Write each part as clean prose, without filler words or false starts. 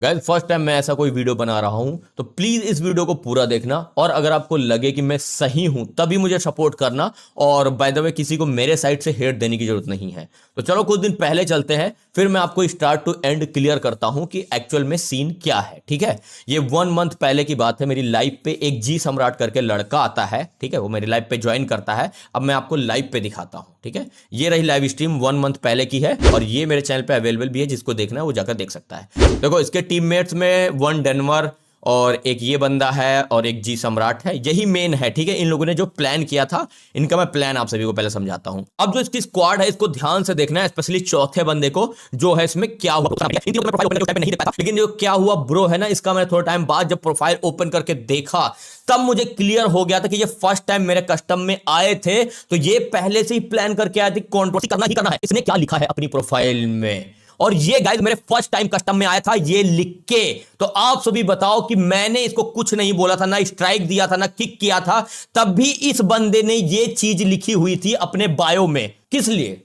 Guys first time मैं ऐसा कोई वीडियो बना रहा हूं तो प्लीज इस वीडियो को पूरा देखना और अगर आपको लगे कि मैं सही हूं तभी मुझे सपोर्ट करना। और बाय द वे किसी को मेरे साइड से हेट देने की जरूरत नहीं है। तो चलो कुछ दिन पहले चलते हैं, फिर मैं आपको स्टार्ट टू एंड क्लियर करता हूं कि एक्चुअल में सीन क्या है। ठीक है, ये 1 मंथ पहले की बात है। मेरी लाइव पे एक जी सम्राट करके लड़का आता है, ठीक है, वो मेरी लाइव पे ज्वाइन करता है। अब मैं आपको लाइव पे दिखाता हूं। ठीक है, ये रही लाइव स्ट्रीम 1 मंथ पहले की है और ये मेरे चैनल पे अवेलेबल भी है, जिसको देखना है वो जाकर देख सकता है। देखो इसके टीममेट्स में 1 डेनवर और एक ये बंदा है और एक जी सम्राट है, यही मेन है। ठीक है, इन लोगों ने जो प्लान किया था, इनका मैं प्लान आप सभी को पहले समझाता हूं। अब जो इसकी स्क्वाड है इसको ध्यान से देखना है, स्पेशली चौथे बंदे को जो है इसमें क्या हुआ। लेकिन जो क्या हुआ ब्रो है ना, इसका मैंने थोड़ा टाइम बाद जब प्रोफाइल ओपन करके देखा तब मुझे क्लियर हो गया था कि ये फर्स्ट टाइम मेरे कस्टम में आए थे, तो ये पहले से ही प्लान करके आए थे, कंट्रोवर्सी करना ही करना है। इसने क्या लिखा है अपनी प्रोफाइल में, और ये गाइस मेरे फर्स्ट टाइम कस्टम में आया था ये लिख के। तो आप सभी बताओ कि मैंने इसको कुछ नहीं बोला था, ना स्ट्राइक दिया था, ना किक किया था, तब भी इस बंदे ने ये चीज लिखी हुई थी अपने बायो में। किस लिए?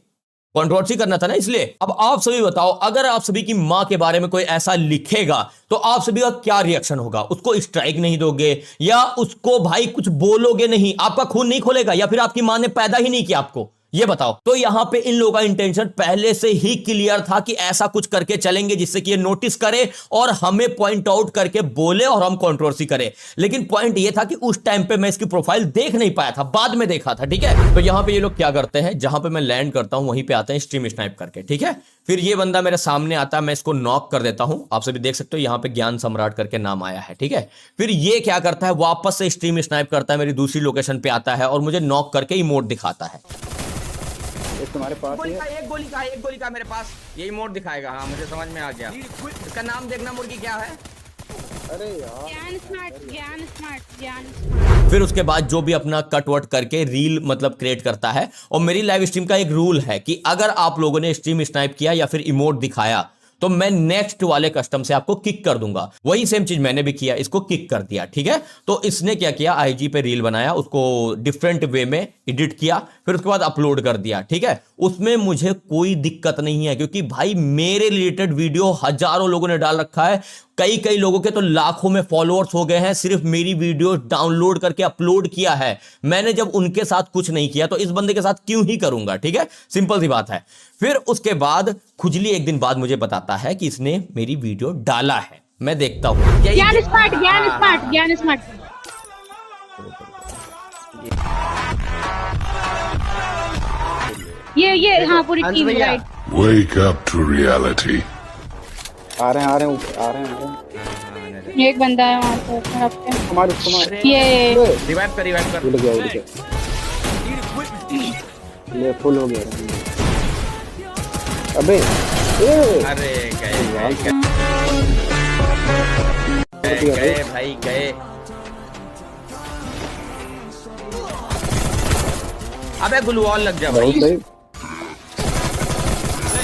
कंट्रोवर्सी करना था ना, इसलिए। अब आप सभी बताओ, अगर आप सभी की मां के बारे में कोई ऐसा लिखेगा तो आप सभी का क्या रिएक्शन होगा? उसको स्ट्राइक नहीं दोगे या उसको भाई कुछ बोलोगे नहीं? आपका खून नहीं खोलेगा या फिर आपकी मां ने पैदा ही नहीं किया आपको? ये बताओ। तो यहां पे इन लोगों का इंटेंशन पहले से ही क्लियर था कि ऐसा कुछ करके चलेंगे जिससे कि ये नोटिस करे और हमें पॉइंट आउट करके बोले और हम कंट्रोवर्सी करें। लेकिन पॉइंट ये था कि उस टाइम पे मैं इसकी प्रोफाइल देख नहीं पाया था, बाद में देखा था। ठीक है, तो यहां पे ये लोग क्या करते हैं, जहां पे मैं लैंड करता हूं वहीं पे आते हैं स्ट्रीम स्नाइप करके। ठीक है, फिर ये बंदा मेरे सामने आता है, मैं इसको नॉक कर देता हूं। आप सभी देख सकते हो यहां पे ज्ञान सम्राट करके नाम आया है। ठीक है, फिर ये क्या करता है, वापस से स्ट्रीम स्नाइप करता है, मेरी दूसरी लोकेशन पे आता है और मुझे नॉक करके इमोट दिखाता है। तुम्हारे पास एक गोली का मेरे पास यही मोड दिखाएगा। हाँ मुझे समझ में आ गया। इसका नाम देखना मुर्गी क्या है। अरे यार ज्ञान स्मार्ट। फिर उसके बाद जो भी अपना कट वट करके रील मतलब क्रिएट करता है। और मेरी लाइव स्ट्रीम का एक रूल है कि अगर आप लोगों ने स्ट्रीम स्नाइप किया या फिर इमोट दिखाया तो मैं नेक्स्ट वाले कस्टम से आपको किक कर दूंगा। वही सेम चीज मैंने भी किया, इसको किक कर दिया। ठीक है, तो इसने क्या किया, आईजी पे रील बनाया, उसको डिफरेंट वे में एडिट किया, फिर उसके बाद अपलोड कर दिया। ठीक है, उसमें मुझे कोई दिक्कत नहीं है क्योंकि भाई मेरे रिलेटेड वीडियो हजारों लोगों ने डाल रखा है, कई लोगों के तो लाखों में फॉलोअर्स हो गए हैं, सिर्फ मेरी वीडियो डाउनलोड करके अपलोड किया है मैंने। जब उनके साथ कुछ नहीं किया तो इस बंदे के साथ क्यों ही करूंगा? ठीक है, सिंपल सी बात है। फिर उसके बाद खुजली एक दिन बाद मुझे बताता है कि इसने मेरी वीडियो डाला है। मैं देखता हूं ज्ञान स्मार्ट। ये हाँ पूरी team right. Wake up to reality. आ रहे हैं। एक बंदा है वहाँ पे तरफ पे। तुम्हारे ये रिवाइव कर उड़ गया ले फुल हो गया। अबे अरे गए भाई गए। अबे ग्लूवॉल लग जा भाई। बहुत सही।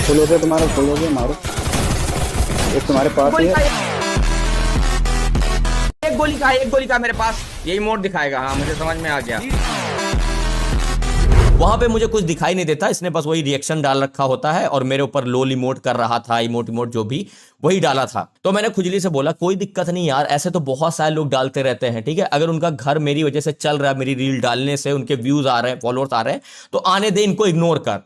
फुल हो गया तुम्हारा, फुल हो गया, मारो। एक तुम्हारे पास ही है। एक गोली का मेरे पास यही मोड दिखाएगा। हाँ मुझे समझ में आ गया। वहां पे मुझे कुछ दिखाई नहीं देता, इसने बस वही रिएक्शन डाल रखा होता है और मेरे ऊपर लोल इमोट कर रहा था, इमोट जो भी वही डाला था। तो मैंने खुजली से बोला कोई दिक्कत नहीं यार, ऐसे तो बहुत सारे लोग डालते रहते हैं। ठीक है, अगर उनका घर मेरी वजह से चल रहा है, मेरी रील डालने से उनके व्यूज आ रहे हैं, फॉलोअर्स आ रहे हैं, तो आने दे, इनको इग्नोर कर।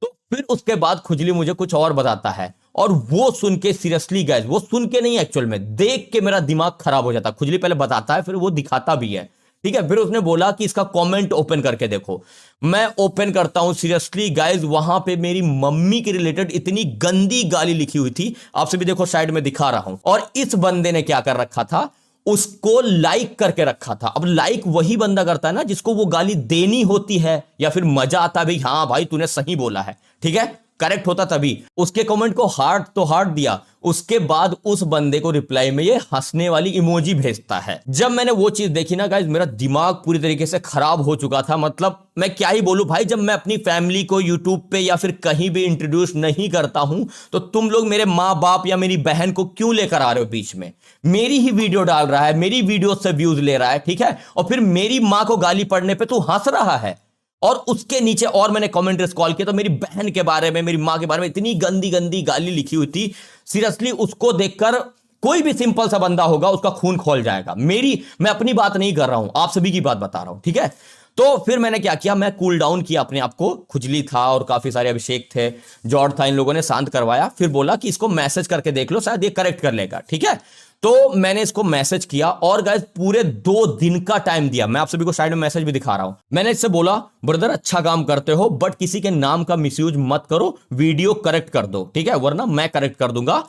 तो फिर उसके बाद खुजली मुझे कुछ और बताता है और वो सुन के सीरियसली गाइस, वो सुन के नहीं एक्चुअल में देख के मेरा दिमाग खराब हो जाता। खुजली पहले बताता है फिर वो दिखाता भी है। ठीक है, फिर उसने बोला कि इसका कमेंट ओपन करके देखो। मैं ओपन करता हूं, सीरियसली गाइस वहां पे मेरी मम्मी के रिलेटेड इतनी गंदी गाली लिखी हुई थी। आपसे भी देखो साइड में दिखा रहा हूं। और इस बंदे ने क्या कर रखा था, उसको लाइक करके रखा था। अब लाइक वही बंदा करता है ना जिसको वो गाली देनी होती है या फिर मजा आता है, भाई हाँ भाई तूने सही बोला है, ठीक है, करेक्ट होता तभी। उसके कमेंट को हार्ट तो हार्ट दिया, उसके बाद उस बंदे को रिप्लाई में ये हंसने वाली इमोजी भेजता है। जब मैंने वो चीज देखी ना गाइस, मेरा दिमाग पूरी तरीके से खराब हो चुका था। मतलब मैं क्या ही बोलूं भाई, जब मैं अपनी फैमिली को यूट्यूब पे या फिर कहीं भी इंट्रोड्यूस नहीं करता हूं तो तुम लोग मेरे माँ बाप या मेरी बहन को क्यों लेकर आ रहे हो बीच में? मेरी ही वीडियो डाल रहा है, मेरी वीडियो से व्यूज ले रहा है, ठीक है, और फिर मेरी माँ को गाली पड़ने पर तू हंस रहा है। और उसके नीचे और मैंने कमेंट स्क्रॉल किया तो मेरी बहन के बारे में, मेरी मां के बारे में इतनी गंदी गंदी गाली लिखी हुई थी। सीरियसली उसको देखकर कोई भी सिंपल सा बंदा होगा उसका खून खोल जाएगा। मैं अपनी बात नहीं कर रहा हूं, आप सभी की बात बता रहा हूं, ठीक है। तो फिर मैंने क्या किया, मैं कूल डाउन किया अपने आप को। खुजली था और काफी सारे अभिषेक थे, जॉर्ज था, इन लोगों ने शांत करवाया। फिर बोला कि इसको मैसेज करके देख लो, शायद ये करेक्ट कर लेगा, ठीक है। तो मैंने इसको मैसेज किया और गाइस पूरे 2 दिन का टाइम दिया। मैं आप सभी को साइड में मैसेज भी दिखा रहा हूं। मैंने इससे बोला ब्रदर अच्छा काम करते हो बट किसी के नाम का मिसयूज मत करो, वीडियो करेक्ट कर दो, ठीक है, वरना मैं करेक्ट कर दूंगा।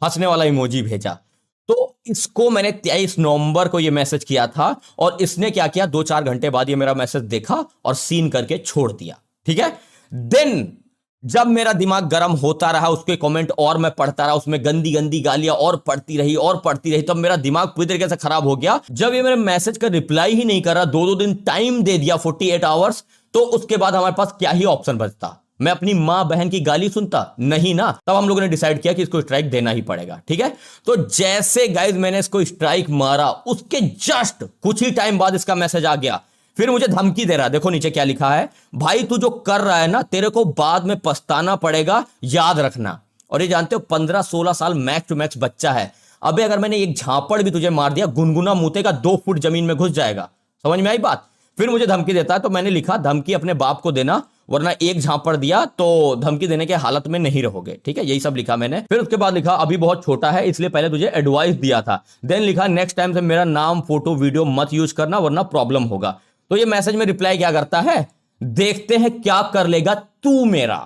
हंसने वाला इमोजी भेजा। तो इसको मैंने 23 नवंबर को ये मैसेज किया था और इसने क्या किया, 2-4 घंटे बाद ये मेरा मैसेज देखा और सीन करके छोड़ दिया, ठीक है। देन जब मेरा दिमाग गर्म होता रहा, उसके कमेंट और मैं पढ़ता रहा, उसमें गंदी गंदी गालियां और पढ़ती रही, तब मेरा दिमाग पूरी तरीके से खराब हो गया। जब ये मेरे मैसेज का रिप्लाई ही नहीं कर रहा, 2-2 दिन टाइम दे दिया, 48 आवर्स, तो उसके बाद हमारे पास क्या ही ऑप्शन बचता। मैं अपनी मां बहन की गाली सुनता? नहीं ना। तब हम लोगों ने डिसाइड किया कि इसको स्ट्राइक देना ही पड़ेगा, ठीक है। तो जैसे गाइस मैंने इसको स्ट्राइक मारा, उसके जस्ट कुछ ही टाइम बाद इसका मैसेज आ गया। फिर मुझे धमकी दे रहा है, देखो नीचे क्या लिखा है, भाई तू जो कर रहा है ना, तेरे को बाद में पछताना पड़ेगा, याद रखना। और ये जानते हो 15-16 साल मैक्स टू मैक्स बच्चा है। अबे अगर मैंने एक झापड़ भी तुझे मार दिया, गुनगुना मुतेगा, 2 फुट जमीन में घुस जाएगा। समझ में आई बात। फिर मुझे धमकी देता है, तो मैंने लिखा धमकी अपने बाप को देना, वरना एक झापड़ दिया तो धमकी देने के हालत में नहीं रहोगे, ठीक है। यही सब लिखा मैंने। फिर उसके बाद लिखा अभी बहुत छोटा है इसलिए पहले तुझे एडवाइस दिया था। देन लिखा नेक्स्ट टाइम से मेरा नाम, फोटो, वीडियो मत यूज करना वरना प्रॉब्लम होगा। तो ये मैसेज में रिप्लाई क्या करता है, देखते हैं क्या कर लेगा तू मेरा।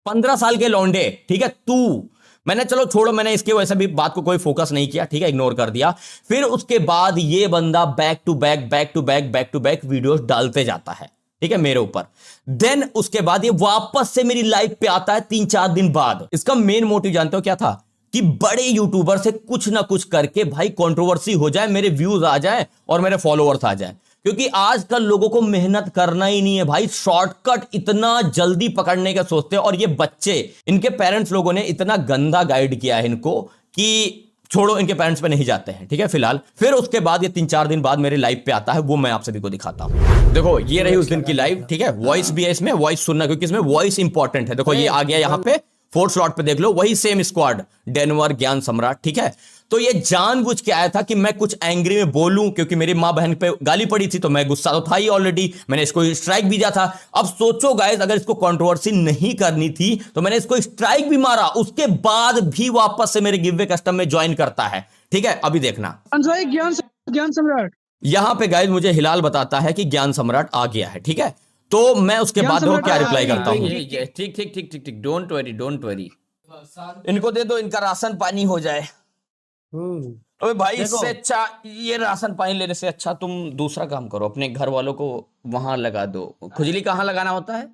15 साल के लौंडे, ठीक है, तू। मैंने चलो छोड़ो, मैंने इसके वैसे भी बात को कोई फोकस नहीं किया, ठीक है, इग्नोर कर दिया। फिर उसके बाद ये बंदा बैक टू बैक वीडियोस डालते जाता है, ठीक है, मेरे ऊपर। देन उसके बाद ये वापस से मेरी लाइफ पे आता है 3-4 दिन बाद। इसका मेन मोटिव जानते हो क्या था, कि बड़े यूट्यूबर से कुछ ना कुछ करके भाई कंट्रोवर्सी हो जाए, मेरे व्यूज आ जाए और मेरे फॉलोअर्स आ जाए। क्योंकि आजकल लोगों को मेहनत करना ही नहीं है भाई, शॉर्टकट इतना जल्दी पकड़ने का सोचते हैं। और ये बच्चे, इनके पेरेंट्स लोगों ने इतना गंदा गाइड किया है इनको कि छोड़ो, इनके पेरेंट्स पे नहीं जाते हैं, ठीक है, फिलहाल। फिर उसके बाद ये 3-4 दिन बाद मेरे लाइव पे आता है, वो मैं आप सभी को दिखाता हूं। देखो ये रही उस दिन की लाइव, ठीक है। वॉइस भी है इसमें, वॉइस सुनना, क्योंकि इसमें वॉइस इंपॉर्टेंट है। देखो ये आ गया यहाँ पे 4th स्लॉट पे, देख लो वही सेम स्क्वाड, डेनवर, ज्ञान सम्राट, ठीक है। तो ये जानबूझ के आया था कि मैं कुछ एंग्री में बोलूं, क्योंकि मेरी मां बहन पे गाली पड़ी थी, तो मैं गुस्सा तो था ही ऑलरेडी। मैंने इसको स्ट्राइक भी दिया था। अब सोचो गाइस, अगर इसको कंट्रोवर्सी नहीं करनी थी तो मैंने इसको स्ट्राइक भी मारा, उसके बाद भी वापस से मेरे गिववे कस्टम में ज्वाइन करता है, ठीक है। अभी देखना ज्ञान सम्राट, यहां पे गाइस मुझे हिलाल बताता है कि ज्ञान सम्राट आ गया है, ठीक है। तो मैं उसके बाद देखो क्या रिप्लाई करता हूं। ठीक, डोंट वरी। इनको दे दो, इनका राशन पानी हो जाए। अबे भाई इससे अच्छा, ये राशन पानी लेने से अच्छा तुम दूसरा काम करो, अपने घर वालों को वहां लगा दो। खुजली कहाँ लगाना होता है,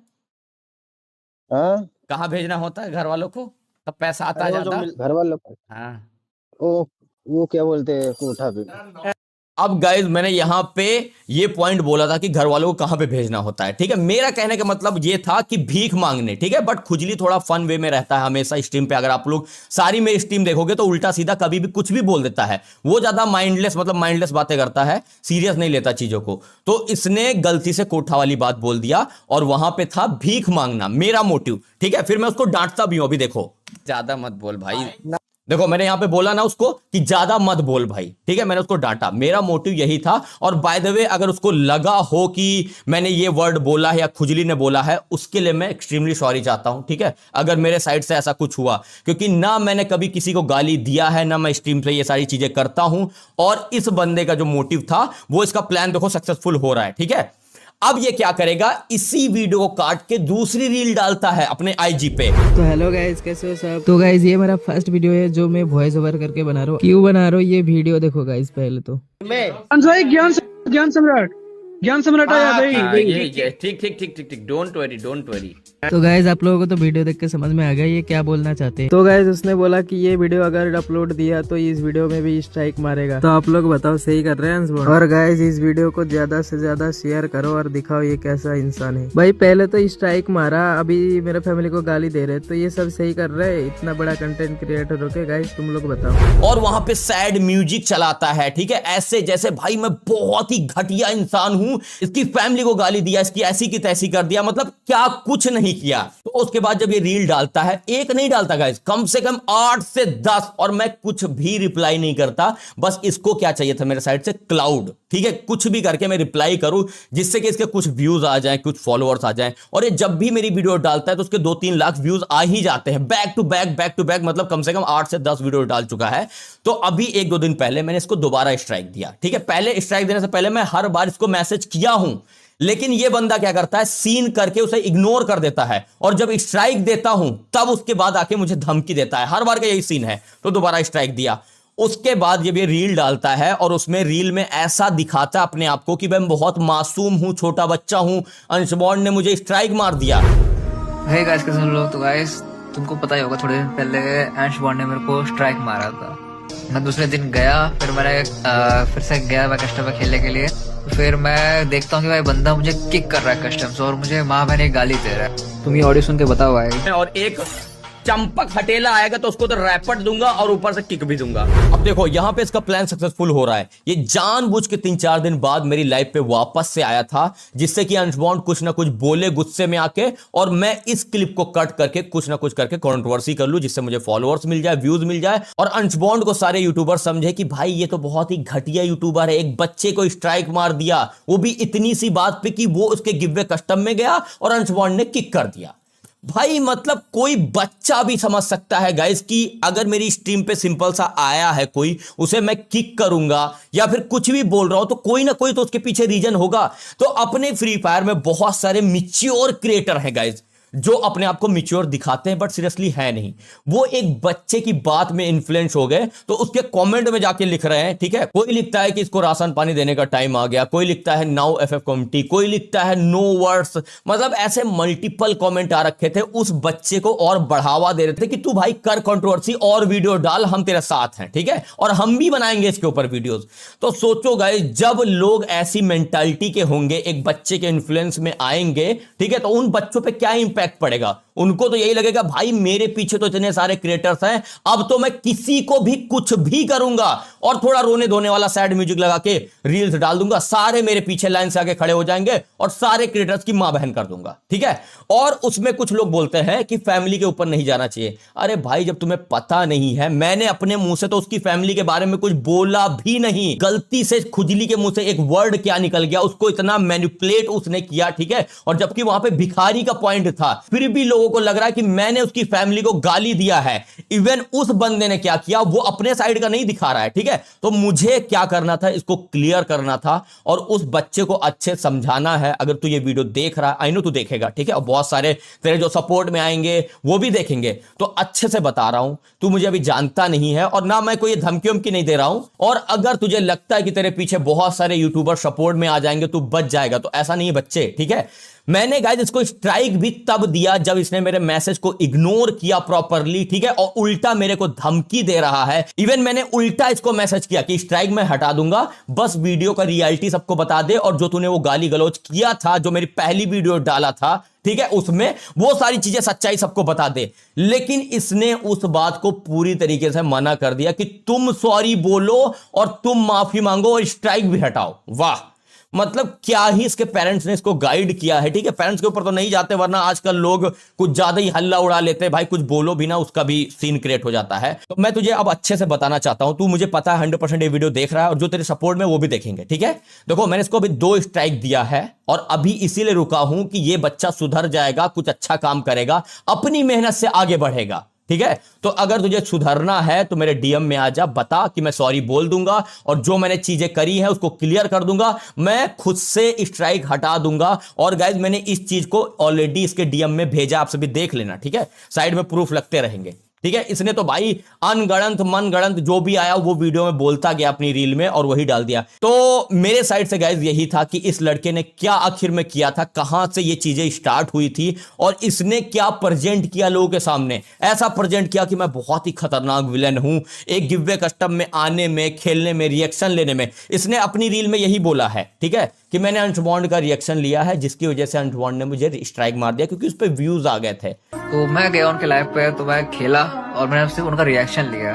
कहाँ भेजना होता है घर वालों को, तब पैसा आता जाता घर वालों को। हाँ, वो क्या बोलते हैं, कोठा पे। अब गाइज मैंने यहां पे ये पॉइंट बोला था कि घर वालों को कहां पे भेजना होता है, ठीक है। मेरा कहने का मतलब ये था कि भीख मांगने, ठीक है। बट खुजली थोड़ा फन वे में रहता है हमेशा स्ट्रीम पे। अगर आप लोग सारी मेरी स्ट्रीम देखोगे तो उल्टा सीधा कभी भी कुछ भी बोल देता है। वो ज्यादा माइंडलेस बातें करता है, सीरियस नहीं लेता चीजों को। तो इसने गलती से कोठा वाली बात बोल दिया और वहां पे था भीख मांगना, मेरा मोटिव, ठीक है। फिर मैं उसको डांटता भी हूं। अभी देखो, ज्यादा मत बोल भाई। देखो मैंने यहां पे बोला ना उसको कि ज्यादा मत बोल भाई, ठीक है। मैंने उसको डांटा, मेरा मोटिव यही था। और बाय द वे, अगर उसको लगा हो कि मैंने ये वर्ड बोला है या खुजली ने बोला है, उसके लिए मैं एक्सट्रीमली सॉरी चाहता हूं, ठीक है। अगर मेरे साइड से ऐसा कुछ हुआ, क्योंकि ना मैंने कभी किसी को गाली दिया है, ना मैं स्ट्रीम पे ये सारी चीजें करता हूं। और इस बंदे का जो मोटिव था, वो इसका प्लान देखो सक्सेसफुल हो रहा है, ठीक है। अब ये क्या करेगा, इसी वीडियो को काट के दूसरी रील डालता है अपने आईजी पे। तो हेलो गाइस, कैसे हो सब। तो गाइस ये मेरा फर्स्ट वीडियो है जो मैं वॉइस ओवर करके बना रहा हूँ। क्यों बना रहा हूँ ये वीडियो देखो गाइस। पहले तो ज्ञान सम्राट आया भाई। ठीक, डोंट वरी। तो गाइस आप लोगों को तो वीडियो देख के समझ में आ गया ये क्या बोलना चाहते हैं। तो गाइस उसने बोला कि ये वीडियो अगर अपलोड दिया तो इस वीडियो में भी स्ट्राइक मारेगा। तो आप लोग बताओ सही कर रहे हैं। और गाइस इस वीडियो को ज्यादा से ज्यादा शेयर करो और दिखाओ ये कैसा इंसान है। भाई पहले तो स्ट्राइक मारा, अभी मेरे फैमिली को गाली दे रहे, तो ये सब सही कर रहे हैं। इतना बड़ा कंटेंट क्रिएटर हो के गाइस, तुम लोग बताओ। और वहां पे सैड म्यूजिक चलाता है, ठीक है, ऐसे जैसे भाई मैं बहुत ही घटिया इंसान हूं हूं, इसकी फैमिली को गाली दिया, इसकी ऐसी की तैसी कर दिया, मतलब क्या कुछ नहीं किया। तो उसके बाद जब ये रील डालता है, एक नहीं डालता गाइस, कम से कम 8 से 10, और मैं कुछ भी रिप्लाई नहीं करता। बस इसको क्या चाहिए था मेरे साइड से, क्लाउड, ठीक है, कुछ भी करके मैं रिप्लाई करूं जिससे कि इसके कुछ व्यूज आ जाएं, कुछ फॉलोअर्स आ जाएं। और ये जब भी मेरी वीडियो डालता है तो उसके 2-3 लाख व्यूज आ ही जाते हैं, बैक टू बैक, मतलब कम से कम 8 से 10 वीडियो डाल चुका है। तो अभी 1-2 दिन पहले मैंने इसको दोबारा स्ट्राइक दिया, ठीक है। पहले स्ट्राइक देने से पहले मैं हर बार इसको मैसेज किया हूं, लेकिन ये बंदा क्या करता है, सीन करके उसे इग्नोर कर देता है, और जब स्ट्राइक देता हूं तब उसके बाद आके मुझे धमकी देता है। हर बार का यही सीन है। तो दोबारा स्ट्राइक दिया। उसके बाद जब ये रील डालता है और उसमें रील में ऐसा दिखाता अपने आप को कि मैं बहुत मासूम हूं, छोटा बच्चा हूं, अंशबॉन्ड ने मुझे स्ट्राइक मार दिया। हे गाइस, कैसे हो लोग? तो गाइस तुमको पता ही होगा, थोड़े दिन पहले अंशबॉन्ड ने मेरे को स्ट्राइक मारा था। मैं दूसरे दिन गया, फिर मैंने फिर से गया मैं कस्टम में खेलने के लिए। तो फिर मैं देखता हूँ कि भाई बंदा मुझे किक कर रहा है कस्टम से, और मुझे माँ बहने गाली दे रहा है। तुम ये ऑडियो सुन के बताओ भाई। और एक चंपक हटेला आएगा तो उसको तो रैपट दूंगा और ऊपर से किक भी दूंगा। अब देखो यहां पे इसका प्लान सक्सेसफुल हो रहा है। ये जानबूझ के 3-4 दिन बाद मेरी लाइफ पे वापस से आया था, जिससे कि अंशबॉन्ड कुछ ना कुछ बोले गुस्से में आके, और मैं इस क्लिप को कट करके कुछ ना कुछ करके कंट्रोवर्सी कर लूं, जिससे मुझे फॉलोअर्स मिल जाए, व्यूज मिल जाए, और अंशबॉन्ड को सारे यूट्यूबर समझे कि भाई ये तो बहुत ही घटिया यूट्यूबर है, एक बच्चे को स्ट्राइक मार दिया, वो भी इतनी सी बात पे कि वो उसके गिव वे कस्टम में गया और अंशबॉन्ड ने किक कर दिया। भाई मतलब कोई बच्चा भी समझ सकता है गाइस कि अगर मेरी स्ट्रीम पे सिंपल सा आया है कोई, उसे मैं किक करूंगा या फिर कुछ भी बोल रहा हूं तो कोई ना कोई तो उसके पीछे रीजन होगा। तो अपने फ्री फायर में बहुत सारे मैच्योर क्रिएटर हैं गाइस, जो अपने आप को मैच्योर दिखाते हैं बट सीरियसली है नहीं। वो एक बच्चे की बात में इन्फ्लुएंस हो गए तो उसके कमेंट में जाके लिख रहे हैं, ठीक है। कोई लिखता है कि इसको राशन पानी देने का टाइम आ गया, कोई लिखता है नाउ FF कम्युनिटी, कोई लिखता है नो वर्ड्स, मतलब ऐसे मल्टीपल कमेंट आ रखे थे उस बच्चे को और बढ़ावा दे रहे थे कि तू भाई कर कंट्रोवर्सी और वीडियो डाल, हम तेरे साथ हैं, ठीक है, और हम भी बनाएंगे इसके ऊपर वीडियोस। तो सोचो गाइस, जब लोग ऐसी मेंटालिटी के होंगे, एक बच्चे के इन्फ्लुएंस में आएंगे, ठीक है, तो उन बच्चों पे क्या इंपैक्ट पड़ेगा। उनको तो यही लगेगा भाई मेरे पीछे तो इतने सारे क्रिएटर्स हैं, अब तो मैं किसी को भी कुछ भी करूंगा, और थोड़ा रोने धोने वाला सैड म्यूजिक लगा के रील्स डाल दूंगा, सारे मेरे पीछे लाइन से आके खड़े हो जाएंगे और सारे क्रिएटर्स की मां बहन कर दूंगा, ठीक है। और उसमें कुछ लोग बोलते हैं कि फैमिली के ऊपर नहीं जाना चाहिए। अरे भाई जब तुम्हें पता नहीं है, मैंने अपने मुंह से तो उसकी फैमिली के बारे में कुछ बोला भी नहीं, गलती से खुजली के मुंह से एक वर्ड क्या निकल गया, उसको इतना मैनिपुलेट उसने किया, ठीक है, और जबकि वहां पे भिखारी का पॉइंट था, फिर भी लोगों को लग रहा है कि मैंने उसकी फैमिली को गाली दिया है। इवन उस बंदे ने क्या किया वो अपने साइड का नहीं दिखा रहा है, ठीक है। तो मुझे क्या करना था, इसको क्लियर करना था और उस बच्चे को अच्छे समझाना है। अगर तू ये वीडियो देख रहा है, आई नो तू देखेगा, ठीक है, और बहुत सारे तेरे जो सपोर्ट में आएंगे वो भी देखेंगे, तो अच्छे से बता रहा हूं, तू मुझे अभी जानता नहीं है और ना मैं कोई धमकी उमकी नहीं दे रहा हूं। और अगर तुझे लगता है कि तेरे पीछे बहुत सारे यूट्यूबर सपोर्ट में आ जाएंगे, तू बच जाएगा, तो ऐसा नहीं है बच्चे, ठीक है। मैंने गाइस इसको स्ट्राइक भी तब दिया जब इसने मेरे मैसेज को इग्नोर किया प्रॉपरली, ठीक है, और उल्टा मेरे को धमकी दे रहा है। इवन मैंने उल्टा इसको मैसेज किया कि स्ट्राइक मैं हटा दूंगा, बस वीडियो का रियलिटी सबको बता दे, और जो तूने वो गाली गलौज किया था, जो मेरी पहली वीडियो डाला था, ठीक है, उसमें वो सारी चीजें सच्चाई सबको बता दे। लेकिन इसने उस बात को पूरी तरीके से मना कर दिया कि तुम सॉरी बोलो और तुम माफी मांगो और स्ट्राइक भी हटाओ। वाह, मतलब क्या ही इसके पेरेंट्स ने इसको गाइड किया है, ठीक है। पेरेंट्स के ऊपर तो नहीं जाते, वरना आजकल लोग कुछ ज्यादा ही हल्ला उड़ा लेते हैं, भाई कुछ बोलो भी ना उसका भी सीन क्रिएट हो जाता है। तो मैं तुझे अब अच्छे से बताना चाहता हूं, तू मुझे पता है 100% ये वीडियो देख रहा है और जो तेरे सपोर्ट में वो भी देखेंगे, ठीक है। देखो मैंने इसको अभी 2 स्ट्राइक दिया है और अभी इसीलिए रुका हूं कि ये बच्चा सुधर जाएगा, कुछ अच्छा काम करेगा, अपनी मेहनत से आगे बढ़ेगा, ठीक है। तो अगर तुझे सुधरना है तो मेरे डीएम में आ जा, बता कि मैं सॉरी बोल दूंगा और जो मैंने चीजें करी हैं उसको क्लियर कर दूंगा, मैं खुद से स्ट्राइक हटा दूंगा। और गाइज मैंने इस चीज को ऑलरेडी इसके डीएम में भेजा, आप सभी देख लेना, ठीक है, साइड में प्रूफ लगते रहेंगे, ठीक है। इसने तो भाई अनगणत मनगणत जो भी आया वो वीडियो में बोलता गया अपनी रील में और वही डाल दिया। तो मेरे साइड से गाइज यही था कि इस लड़के ने क्या आखिर में किया था, कहां से ये चीजें स्टार्ट हुई थी और इसने क्या प्रेजेंट किया लोगों के सामने। ऐसा प्रेजेंट किया कि मैं बहुत ही खतरनाक विलन हूं, एक गिव कस्टम में आने में, खेलने में, रिएक्शन लेने में। इसने अपनी रील में यही बोला है, ठीक है, कि मैंने अंशबॉन्ड का रिएक्शन लिया है जिसकी वजह से अंशबॉन्ड ने मुझे स्ट्राइक मार दिया क्योंकि उस पर व्यूज आ गए थे। तो मैं गया उनके लाइव पे, तो मैं खेला और मैंने उससे उनका रिएक्शन लिया,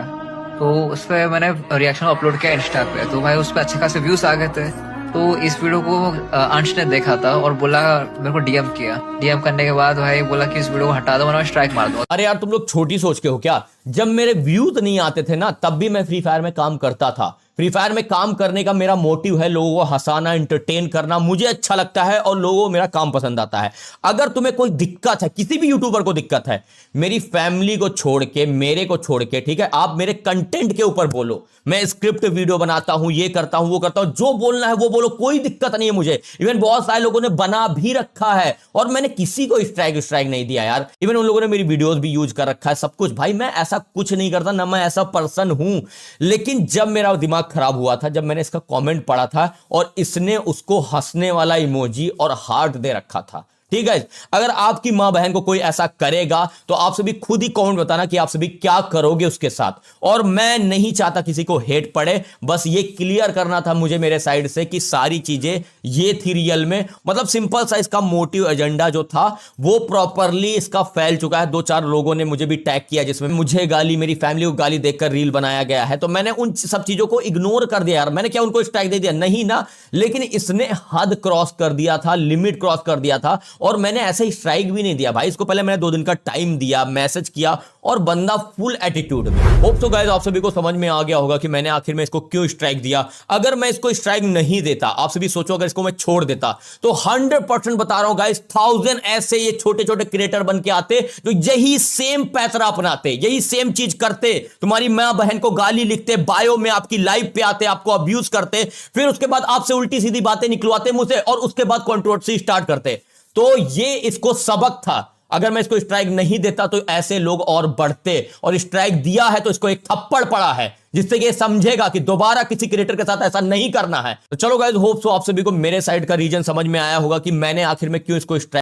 तो उस पर मैंने रिएक्शन अपलोड किया इंस्टा पे, तो भाई उस पर अच्छे खासे व्यूज आ गए थे। तो इस वीडियो को अंश ने देखा था और बोला, मेरे को डीएम किया। डीएम करने के बाद भाई बोला कि इस वीडियो को हटा दो वरना स्ट्राइक मार दो। अरे यार तुम लोग छोटी सोच के हो क्या? जब मेरे व्यूज नहीं आते थे ना तब भी मैं फ्री फायर में काम करता था। फ्री फायर में काम करने का मेरा मोटिव है लोगों को हंसाना, एंटरटेन करना। मुझे अच्छा लगता है और लोगों को मेरा काम पसंद आता है। अगर तुम्हें कोई दिक्कत है, किसी भी यूट्यूबर को दिक्कत है, मेरी फैमिली को छोड़ के, मेरे को छोड़ के, ठीक है, आप मेरे कंटेंट के ऊपर बोलो। मैं स्क्रिप्ट वीडियो बनाता हूं, ये करता हूं, वो करता हूं, जो बोलना है वो बोलो, कोई दिक्कत नहीं है मुझे। इवन बहुत सारे लोगों ने बना भी रखा है और मैंने किसी को स्ट्राइक नहीं दिया यार। इवन उन लोगों ने मेरी वीडियोस भी यूज कर रखा है, सब कुछ। भाई मैं ऐसा कुछ नहीं करता, ना मैं ऐसा पर्सन हूं। लेकिन जब मेरा दिमाग खराब हुआ था, जब मैंने इसका कमेंट पढ़ा था और इसने उसको हंसने वाला इमोजी और हार्ट दे रखा था, ठीक है, अगर आपकी मां बहन को कोई ऐसा करेगा तो आप सभी खुद ही कमेंट बताना कि आप सभी क्या करोगे उसके साथ। और मैं नहीं चाहता किसी को हेट पड़े, बस ये क्लियर करना था मुझे मेरे साइड से कि सारी चीजें ये थी रियल में। मतलब सिंपल सा इसका मोटिव एजेंडा जो था वो प्रॉपरली इसका फैल चुका है। 2-4 लोगों ने मुझे भी टैग किया जिसमें मुझे गाली, मेरी फैमिली को गाली देखकर रील बनाया गया है। तो मैंने उन सब चीजों को इग्नोर कर दिया यार। मैंने क्या उनको स्ट्राइक दे दिया? नहीं ना, लेकिन इसने हद क्रॉस कर दिया था, लिमिट क्रॉस कर दिया था और मैंने ऐसे ही स्ट्राइक भी नहीं दिया भाई। इसको पहले मैंने 2 दिन का टाइम दिया, मैसेज किया और बंदा फुल एटीट्यूड में। होप सो गाइस आप सभी को समझ में आ गया होगा कि मैंने आखिर में इसको क्यों स्ट्राइक दिया। अगर मैं इसको स्ट्राइक नहीं देता, आप सभी सोचो अगर इसको मैं छोड़ देता, तो 100% बता रहा हूं गाइस, 1000 ऐसे ये छोटे छोटे क्रिएटर बन के आते जो यही सेम पैतरा अपनाते, यही सेम चीज करते, तुम्हारी मां बहन को गाली लिखते, बायो में आपकी लाइव पे आते, आपको अब्यूज करते, फिर उसके बाद आपसे उल्टी सीधी बातें निकलवाते मुझसे और उसके बाद कंट्रोवर्सी स्टार्ट करते। तो ये इसको सबक था। अगर मैं इसको स्ट्राइक नहीं देता तो ऐसे लोग और बढ़ते, और स्ट्राइक दिया है तो इसको एक थप्पड़ पड़ा है जिससे ये समझेगा कि दोबारा किसी क्रिएटर के साथ ऐसा नहीं करना है। तो चलो गाइस, होप सो आप सभी को मेरे साइड का रीजन समझ में आया होगा कि मैंने आखिर में क्यों इसको स्ट्राइक